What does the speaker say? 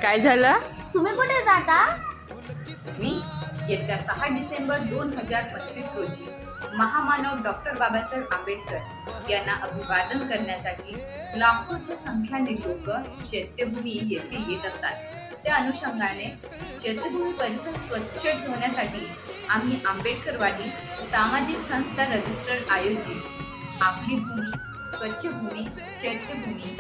काय झालं? तुम्ही कुठे जाता? मी येत्या 6 डिसेंबर 2025 रोजी महामानव डॉक्टर बाबासाहेब आंबेडकर यांना अभिवादन करण्यासाठी लाखोच्या संख्येने लोक चैत्यभूमी येथे येत असतात। त्या अनुषंगाने चैत्यभूमी परिसर स्वच्छ ठेवण्यासाठी आम्ही आंबेडकरवादी सामाजिक संस्था रजिस्टर आयोजित आपली भूमी स्वच्छ भूमी चैत्यभूमी